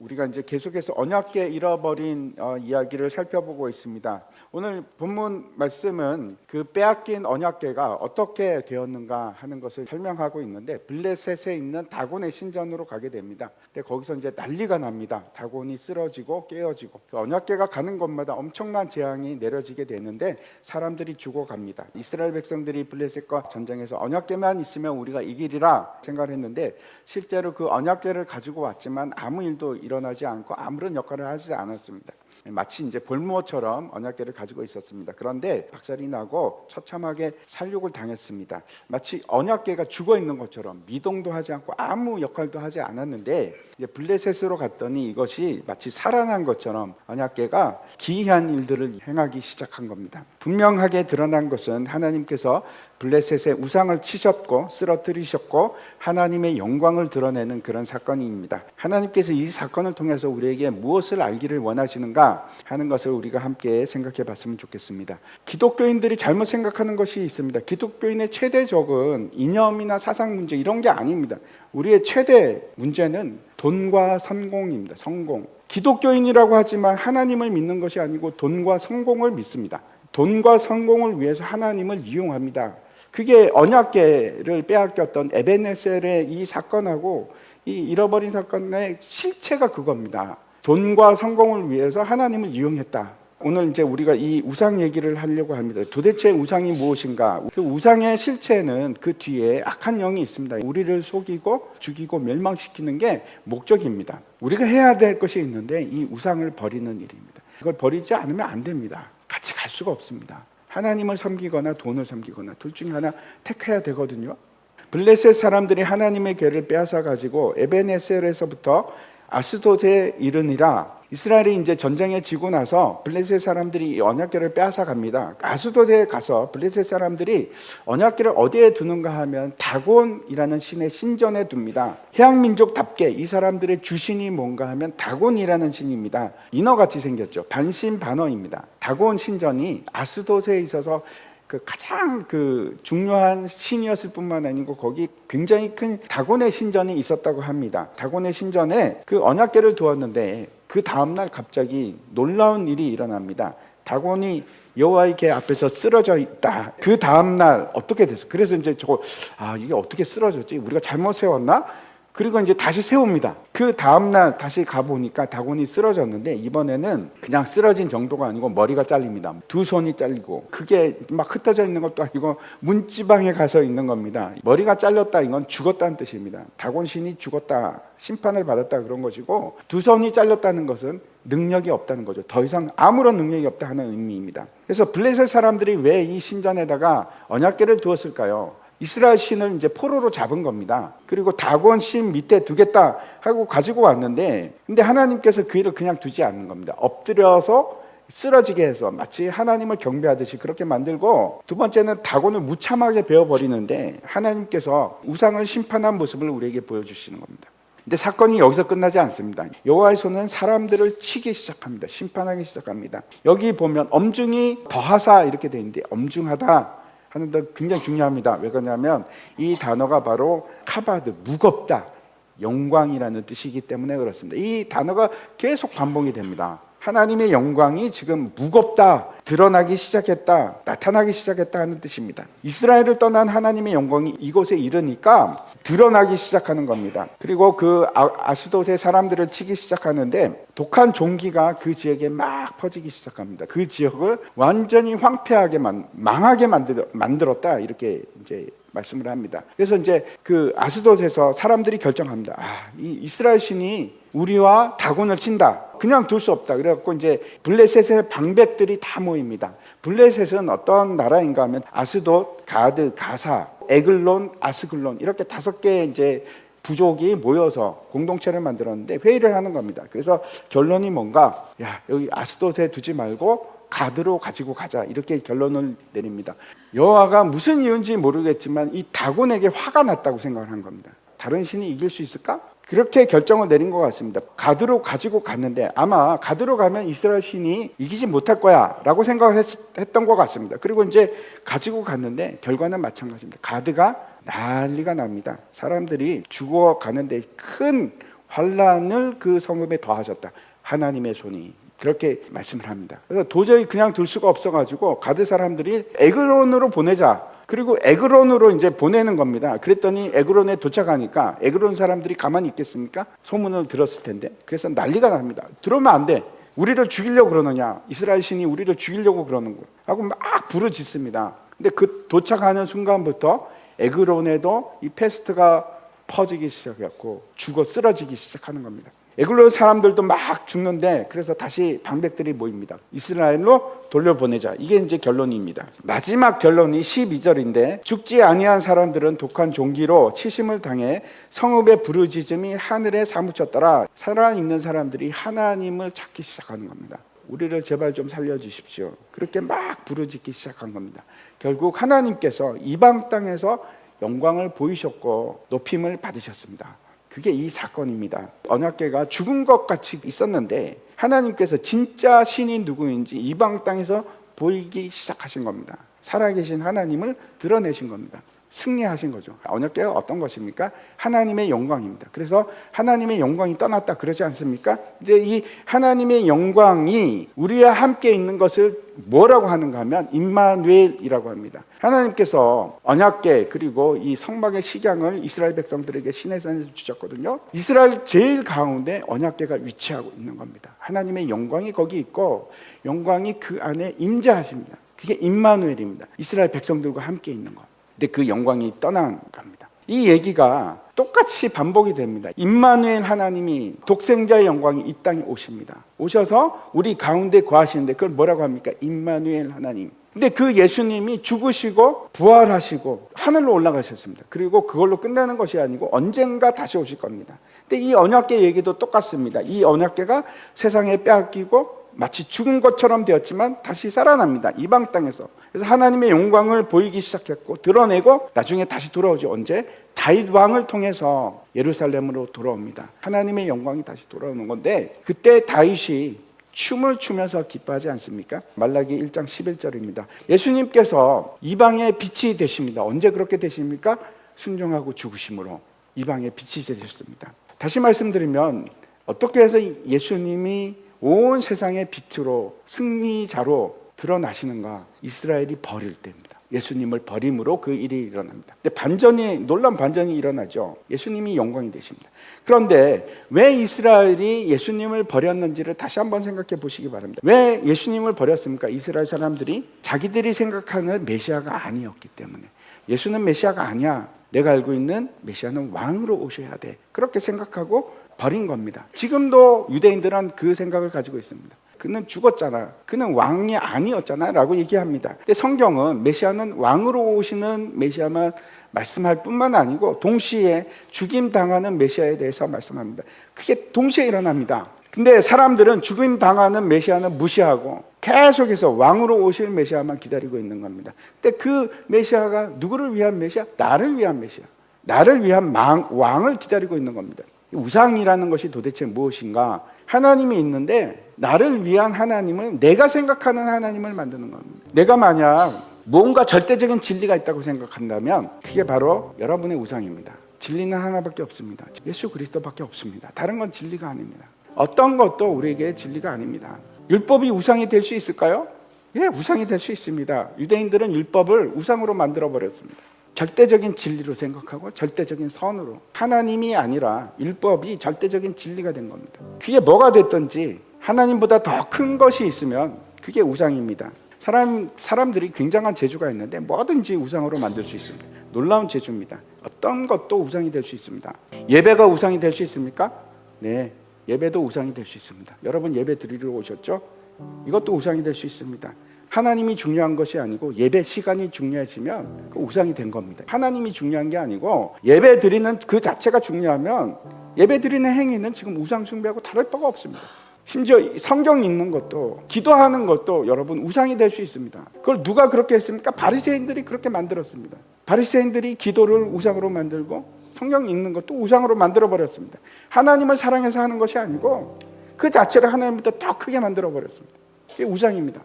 우리가 이제 계속해서 언약궤 잃어버린 이야기를 살펴보고 있습니다. 오늘 본문 말씀은 그 빼앗긴 언약궤가 어떻게 되었는가 하는 것을 설명하고 있는데, 블레셋에 있는 다곤의 신전으로 가게 됩니다. 근데 거기서 이제 난리가 납니다. 다곤이 쓰러지고 깨어지고, 그 언약궤가 가는 곳마다 엄청난 재앙이 내려지게 되는데 사람들이 죽어갑니다. 이스라엘 백성들이 블레셋과 전쟁에서 언약궤만 있으면 우리가 이기리라 생각을 했는데, 실제로 그 언약궤를 가지고 왔지만 아무 일도 일어나지 않고 아무런 역할을 하지 않았습니다. 마치 이제 볼모어처럼 언약궤를 가지고 있었습니다. 그런데 박살이 나고 처참하게 살육을 당했습니다. 마치 언약궤가 죽어 있는 것처럼 미동도 하지 않고 아무 역할도 하지 않았는데, 이제 블레셋으로 갔더니 이것이 마치 살아난 것처럼 언약궤가 기이한 일들을 행하기 시작한 겁니다. 분명하게 드러난 것은 하나님께서 블레셋의 우상을 치셨고 쓰러뜨리셨고 하나님의 영광을 드러내는 그런 사건입니다. 하나님께서 이 사건을 통해서 우리에게 무엇을 알기를 원하시는가 하는 것을 우리가 함께 생각해 봤으면 좋겠습니다. 기독교인들이 잘못 생각하는 것이 있습니다. 기독교인의 최대 적은 이념이나 사상 문제 이런 게 아닙니다. 우리의 최대 문제는 돈과 성공입니다. 성공. 기독교인이라고 하지만 하나님을 믿는 것이 아니고 돈과 성공을 믿습니다. 돈과 성공을 위해서 하나님을 이용합니다. 그게 언약궤를 빼앗겼던 에벤에셀의 이 사건하고 이 잃어버린 사건의 실체가 그겁니다. 돈과 성공을 위해서 하나님을 이용했다. 오늘 이제 우리가 이 우상 얘기를 하려고 합니다. 도대체 우상이 무엇인가? 그 우상의 실체는 그 뒤에 악한 영이 있습니다. 우리를 속이고 죽이고 멸망시키는 게 목적입니다. 우리가 해야 될 것이 있는데 이 우상을 버리는 일입니다. 이걸 버리지 않으면 안 됩니다. 같이 갈 수가 없습니다. 하나님을 섬기거나 돈을 섬기거나 둘 중에 하나 택해야 되거든요. 블레셋 사람들이 하나님의 궤를 빼앗아 가지고 에벤에셀에서부터 아스돗에 이르니라. 이스라엘이 이제 전쟁에 지고 나서 블레셋 사람들이 이 언약궤를 빼앗아 갑니다. 아스돗에 가서 블레셋 사람들이 언약궤를 어디에 두는가 하면 다곤이라는 신의 신전에 둡니다. 해양 민족답게 이 사람들의 주신이 뭔가 하면 다곤이라는 신입니다. 인어같이 생겼죠. 반신반어입니다. 다곤 신전이 아스돗에 있어서 가장 중요한 신이었을 뿐만 아니고 거기 굉장히 큰 다곤의 신전이 있었다고 합니다. 다곤의 신전에 그 언약궤를 두었는데 그 다음날 갑자기 놀라운 일이 일어납니다. 다곤이 여호와의 궤 앞에서 쓰러져 있다. 그 다음날 어떻게 됐어? 그래서 이제 이게 어떻게 쓰러졌지? 우리가 잘못 세웠나? 그리고 이제 다시 세웁니다. 그 다음날 다시 가보니까 다곤이 쓰러졌는데, 이번에는 그냥 쓰러진 정도가 아니고 머리가 잘립니다. 두 손이 잘리고, 그게 막 흩어져 있는 것도 아니고 문지방에 가서 있는 겁니다. 머리가 잘렸다, 이건 죽었다는 뜻입니다. 다곤 신이 죽었다, 심판을 받았다 그런 것이고, 두 손이 잘렸다는 것은 능력이 없다는 거죠. 더 이상 아무런 능력이 없다 하는 의미입니다. 그래서 블레셋 사람들이 왜 이 신전에다가 언약궤를 두었을까요? 이스라엘 신을 이제 포로로 잡은 겁니다. 그리고 다곤 신 밑에 두겠다 하고 가지고 왔는데, 근데 하나님께서 그 일을 그냥 두지 않는 겁니다. 엎드려서 쓰러지게 해서 마치 하나님을 경배하듯이 그렇게 만들고, 두 번째는 다곤을 무참하게 베어버리는데 하나님께서 우상을 심판한 모습을 우리에게 보여주시는 겁니다. 근데 사건이 여기서 끝나지 않습니다. 여호와의 손은 사람들을 치기 시작합니다. 심판하기 시작합니다. 여기 보면 엄중히 더하사 이렇게 되어 있는데, 엄중하다 하는 데 굉장히 중요합니다. 왜 그러냐면 이 단어가 바로 카바드, 무겁다, 영광이라는 뜻이기 때문에 그렇습니다. 이 단어가 계속 반복이 됩니다. 하나님의 영광이 지금 무겁다, 드러나기 시작했다, 나타나기 시작했다 하는 뜻입니다. 이스라엘을 떠난 하나님의 영광이 이곳에 이르니까 드러나기 시작하는 겁니다. 그리고 그 아스돗의 사람들을 치기 시작하는데 독한 종기가 그 지역에 막 퍼지기 시작합니다. 그 지역을 완전히 황폐하게 망하게 만들었다, 이렇게 이제 말씀을 합니다. 그래서 이제 그 아스돗에서 사람들이 결정합니다. 이 이스라엘 신이 우리와 다곤을 친다. 그냥 둘 수 없다. 그래갖고 이제 블레셋의 방백들이 다 모입니다. 블레셋은 어떤 나라인가 하면 아스돗, 가드, 가사, 에글론, 아스글론 이렇게 5개의 이제 부족이 모여서 공동체를 만들었는데 회의를 하는 겁니다. 그래서 결론이 뭔가, 여기 아스돗에 두지 말고 가드로 가지고 가자, 이렇게 결론을 내립니다. 여호와가 무슨 이유인지 모르겠지만 이 다곤에게 화가 났다고 생각을 한 겁니다. 다른 신이 이길 수 있을까? 그렇게 결정을 내린 것 같습니다. 가드로 가지고 갔는데 아마 가드로 가면 이스라엘 신이 이기지 못할 거야 라고 생각을 했던 것 같습니다. 그리고 이제 가지고 갔는데 결과는 마찬가지입니다. 가드가 난리가 납니다. 사람들이 죽어가는데 큰 환난을 그 성읍에 더하셨다. 하나님의 손이 그렇게 말씀을 합니다. 그래서 도저히 그냥 둘 수가 없어가지고 가드 사람들이 에그론으로 보내자. 그리고 에그론으로 이제 보내는 겁니다. 그랬더니 에그론에 도착하니까 에그론 사람들이 가만히 있겠습니까? 소문을 들었을 텐데. 그래서 난리가 납니다. 들어오면 안 돼. 우리를 죽이려고 그러느냐? 이스라엘 신이 우리를 죽이려고 그러는 거 하고 막 부르짖습니다. 근데 그 도착하는 순간부터 에그론에도 이 페스트가 퍼지기 시작했고 죽어 쓰러지기 시작하는 겁니다. 에글론 사람들도 막 죽는데 그래서 다시 방백들이 모입니다. 이스라엘로 돌려보내자. 이게 이제 결론입니다. 마지막 결론이 12절인데 죽지 아니한 사람들은 독한 종기로 치심을 당해 성읍의 부르짖음이 하늘에 사무쳤더라. 살아있는 사람들이 하나님을 찾기 시작하는 겁니다. 우리를 제발 좀 살려주십시오. 그렇게 막 부르짖기 시작한 겁니다. 결국 하나님께서 이방 땅에서 영광을 보이셨고 높임을 받으셨습니다. 그게 이 사건입니다. 언약궤가 죽은 것 같이 있었는데 하나님께서 진짜 신이 누구인지 이방 땅에서 보이기 시작하신 겁니다. 살아계신 하나님을 드러내신 겁니다. 승리하신 거죠. 언약궤가 어떤 것입니까? 하나님의 영광입니다. 그래서 하나님의 영광이 떠났다 그러지 않습니까? 근데 이 하나님의 영광이 우리와 함께 있는 것을 뭐라고 하는가 하면 임마누엘이라고 합니다. 하나님께서 언약궤 그리고 이 성막의 식양을 이스라엘 백성들에게 시내산에서 주셨거든요. 이스라엘 제일 가운데 언약궤가 위치하고 있는 겁니다. 하나님의 영광이 거기 있고 영광이 그 안에 임재하십니다. 그게 임마누엘입니다. 이스라엘 백성들과 함께 있는 것. 근데 그 영광이 떠난 겁니다. 이 얘기가 똑같이 반복이 됩니다. 임마누엘 하나님이 독생자의 영광이 이 땅에 오십니다. 오셔서 우리 가운데 거하시는데 그걸 뭐라고 합니까? 임마누엘 하나님. 근데 그 예수님이 죽으시고 부활하시고 하늘로 올라가셨습니다. 그리고 그걸로 끝나는 것이 아니고 언젠가 다시 오실 겁니다. 근데 이 언약궤 얘기도 똑같습니다. 이 언약궤가 세상에 빼앗기고 마치 죽은 것처럼 되었지만 다시 살아납니다. 이방 땅에서. 그래서 하나님의 영광을 보이기 시작했고 드러내고 나중에 다시 돌아오죠. 언제? 다윗 왕을 통해서 예루살렘으로 돌아옵니다. 하나님의 영광이 다시 돌아오는 건데 그때 다윗이 춤을 추면서 기뻐하지 않습니까? 말라기 1장 11절입니다. 예수님께서 이방의 빛이 되십니다. 언제 그렇게 되십니까? 순종하고 죽으심으로 이방의 빛이 되셨습니다. 다시 말씀드리면 어떻게 해서 예수님이 온 세상의 빛으로 승리자로 드러나시는가? 이스라엘이 버릴 때입니다. 예수님을 버림으로 그 일이 일어납니다. 근데 놀라운 반전이 일어나죠. 예수님이 영광이 되십니다. 그런데 왜 이스라엘이 예수님을 버렸는지를 다시 한번 생각해 보시기 바랍니다. 왜 예수님을 버렸습니까? 이스라엘 사람들이 자기들이 생각하는 메시아가 아니었기 때문에. 예수는 메시아가 아니야. 내가 알고 있는 메시아는 왕으로 오셔야 돼. 그렇게 생각하고 버린 겁니다. 지금도 유대인들은 그 생각을 가지고 있습니다. 그는 죽었잖아. 그는 왕이 아니었잖아 라고 얘기합니다. 근데 성경은 메시아는 왕으로 오시는 메시아만 말씀할 뿐만 아니고 동시에 죽임당하는 메시아에 대해서 말씀합니다. 그게 동시에 일어납니다. 근데 사람들은 죽임당하는 메시아는 무시하고 계속해서 왕으로 오실 메시아만 기다리고 있는 겁니다. 근데 그 메시아가 누구를 위한 메시아? 나를 위한 메시아. 나를 위한 왕을 기다리고 있는 겁니다. 우상이라는 것이 도대체 무엇인가? 하나님이 있는데 나를 위한 하나님을 내가 생각하는 하나님을 만드는 겁니다. 내가 만약 뭔가 절대적인 진리가 있다고 생각한다면 그게 바로 여러분의 우상입니다. 진리는 하나밖에 없습니다. 예수 그리스도밖에 없습니다. 다른 건 진리가 아닙니다. 어떤 것도 우리에게 진리가 아닙니다. 율법이 우상이 될 수 있을까요? 예, 우상이 될 수 있습니다. 유대인들은 율법을 우상으로 만들어 버렸습니다. 절대적인 진리로 생각하고 절대적인 선으로 하나님이 아니라 율법이 절대적인 진리가 된 겁니다. 그게 뭐가 됐든지 하나님보다 더 큰 것이 있으면 그게 우상입니다. 사람들이 굉장한 재주가 있는데 뭐든지 우상으로 만들 수 있습니다. 놀라운 재주입니다. 어떤 것도 우상이 될 수 있습니다. 예배가 우상이 될 수 있습니까? 네, 예배도 우상이 될 수 있습니다. 여러분 예배 드리러 오셨죠? 이것도 우상이 될 수 있습니다. 하나님이 중요한 것이 아니고 예배 시간이 중요해지면 그 우상이 된 겁니다. 하나님이 중요한 게 아니고 예배 드리는 그 자체가 중요하면 예배 드리는 행위는 지금 우상 숭배하고 다를 바가 없습니다. 심지어 성경 읽는 것도 기도하는 것도 여러분 우상이 될 수 있습니다. 그걸 누가 그렇게 했습니까? 바리새인들이 그렇게 만들었습니다. 바리새인들이 기도를 우상으로 만들고 성경 읽는 것도 우상으로 만들어 버렸습니다. 하나님을 사랑해서 하는 것이 아니고 그 자체를 하나님보다 더 크게 만들어 버렸습니다. 이게 우상입니다.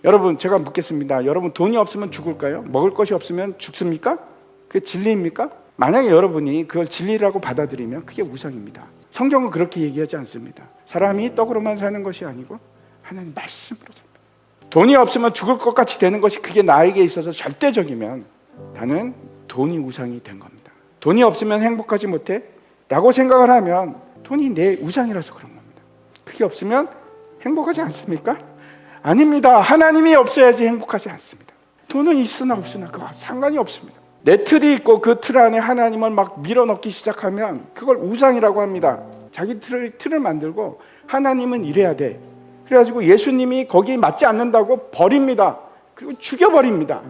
여러분 제가 묻겠습니다. 여러분 돈이 없으면 죽을까요? 먹을 것이 없으면 죽습니까? 그게 진리입니까? 만약에 여러분이 그걸 진리라고 받아들이면 그게 우상입니다. 성경은 그렇게 얘기하지 않습니다. 사람이 떡으로만 사는 것이 아니고 하나님 말씀으로 삽니다. 돈이 없으면 죽을 것 같이 되는 것이 그게 나에게 있어서 절대적이면 나는 돈이 우상이 된 겁니다. 돈이 없으면 행복하지 못해? 라고 생각을 하면 돈이 내 우상이라서 그런 겁니다. 그게 없으면 행복하지 않습니까? 아닙니다. 하나님이 없어야지 행복하지 않습니다. 돈은 있으나 없으나 그와 상관이 없습니다. 내 틀이 있고 그 틀 안에 하나님을 막 밀어넣기 시작하면 그걸 우상이라고 합니다. 자기 틀을 만들고 하나님은 이래야 돼. 그래가지고 예수님이 거기에 맞지 않는다고 버립니다. 그리고 죽여버립니다.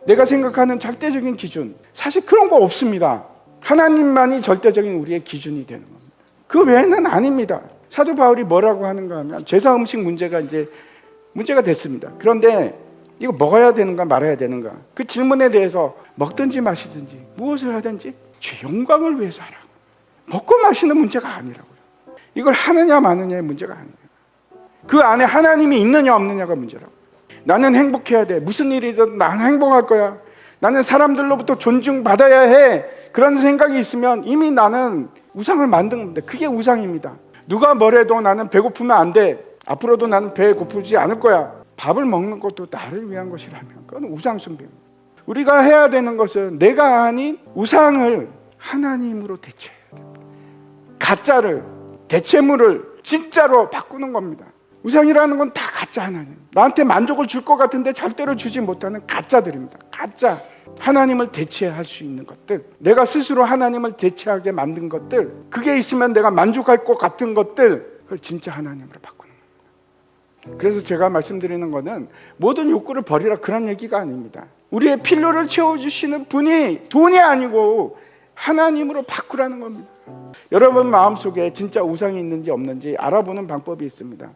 내가 생각하는 절대적인 기준, 사실 그런 거 없습니다. 하나님만이 절대적인 우리의 기준이 되는 겁니다. 그 외에는 아닙니다. 사도 바울이 뭐라고 하는가 하면 제사 음식 문제가 이제 문제가 됐습니다. 그런데 이거 먹어야 되는가 말아야 되는가, 그 질문에 대해서 먹든지 마시든지 무엇을 하든지 주 영광을 위해서 하라고. 먹고 마시는 문제가 아니라고요. 이걸 하느냐 마느냐의 문제가 아니에요. 그 안에 하나님이 있느냐 없느냐가 문제라고. 나는 행복해야 돼. 무슨 일이든 나는 행복할 거야. 나는 사람들로부터 존중받아야 해. 그런 생각이 있으면 이미 나는 우상을 만든 겁니다. 그게 우상입니다. 누가 뭐래도 나는 배고프면 안 돼. 앞으로도 나는 배 고프지 않을 거야. 밥을 먹는 것도 나를 위한 것이라면 그건 우상 숭배입니다. 우리가 해야 되는 것은 내가 아닌 우상을 하나님으로 대체해야 됩니다. 가짜를, 대체물을 진짜로 바꾸는 겁니다. 우상이라는 건 다 가짜 하나님. 나한테 만족을 줄 것 같은데 절대로 주지 못하는 가짜들입니다. 가짜. 하나님을 대체할 수 있는 것들, 내가 스스로 하나님을 대체하게 만든 것들, 그게 있으면 내가 만족할 것 같은 것들, 그걸 진짜 하나님으로 바꾸는 겁니다. 그래서 제가 말씀드리는 거는 모든 욕구를 버리라 그런 얘기가 아닙니다. 우리의 필요를 채워주시는 분이 돈이 아니고 하나님으로 바꾸라는 겁니다. 여러분 마음속에 진짜 우상이 있는지 없는지 알아보는 방법이 있습니다.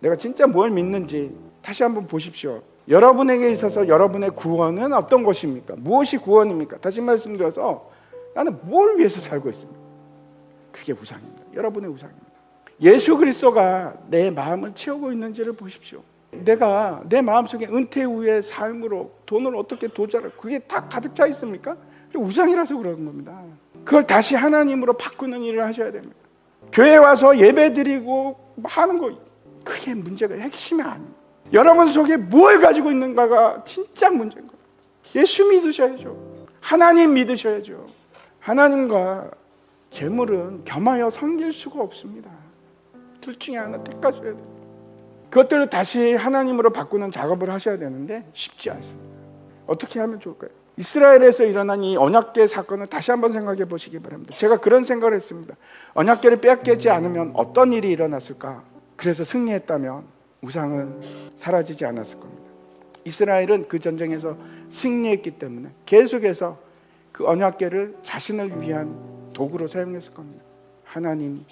내가 진짜 뭘 믿는지 다시 한번 보십시오. 여러분에게 있어서 여러분의 구원은 어떤 것입니까? 무엇이 구원입니까? 다시 말씀드려서 나는 뭘 위해서 살고 있습니까? 그게 우상입니다. 여러분의 우상입니다. 예수 그리스도가 내 마음을 채우고 있는지를 보십시오. 내가 내 마음속에 은퇴 후의 삶으로 돈을 어떻게 도달할, 그게 다 가득 차 있습니까? 우상이라서 그런 겁니다. 그걸 다시 하나님으로 바꾸는 일을 하셔야 됩니다. 교회 와서 예배 드리고 하는 거, 그게 문제가 핵심이 아닙니다. 여러분 속에 뭘 가지고 있는가가 진짜 문제인 거예요. 예수 믿으셔야죠. 하나님 믿으셔야죠. 하나님과 재물은 겸하여 섬길 수가 없습니다. 둘 중에 하나 택하셔야 돼요. 그것들을 다시 하나님으로 바꾸는 작업을 하셔야 되는데 쉽지 않습니다. 어떻게 하면 좋을까요? 이스라엘에서 일어난 이 언약궤 사건을 다시 한번 생각해 보시기 바랍니다. 제가 그런 생각을 했습니다. 언약궤를 빼앗기지 않으면 어떤 일이 일어났을까? 그래서 승리했다면 우상은 사라지지 않았을 겁니다. 이스라엘은 그 전쟁에서 승리했기 때문에 계속해서 그 언약궤를 자신을 위한 도구로 사용했을 겁니다. 하나님이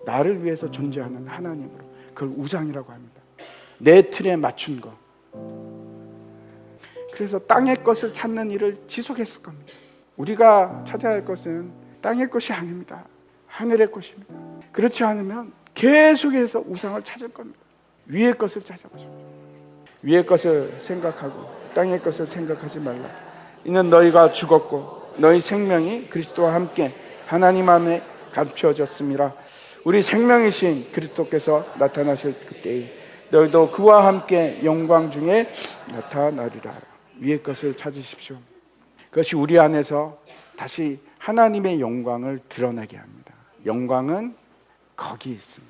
나를 위해서 존재하는 하나님으로, 그걸 우상이라고 합니다. 내 틀에 맞춘 것. 그래서 땅의 것을 찾는 일을 지속했을 겁니다. 우리가 찾아야 할 것은 땅의 것이 아닙니다. 하늘의 것입니다. 그렇지 않으면 계속해서 우상을 찾을 겁니다. 위의 것을 찾아보십시오. 위의 것을 생각하고 땅의 것을 생각하지 말라. 이는 너희가 죽었고 너희 생명이 그리스도와 함께 하나님 안에 감추어졌음이라. 우리 생명이신 그리스도께서 나타나실 그때에 너희도 그와 함께 영광 중에 나타나리라. 위의 것을 찾으십시오. 그것이 우리 안에서 다시 하나님의 영광을 드러내게 합니다. 영광은 거기 있습니다.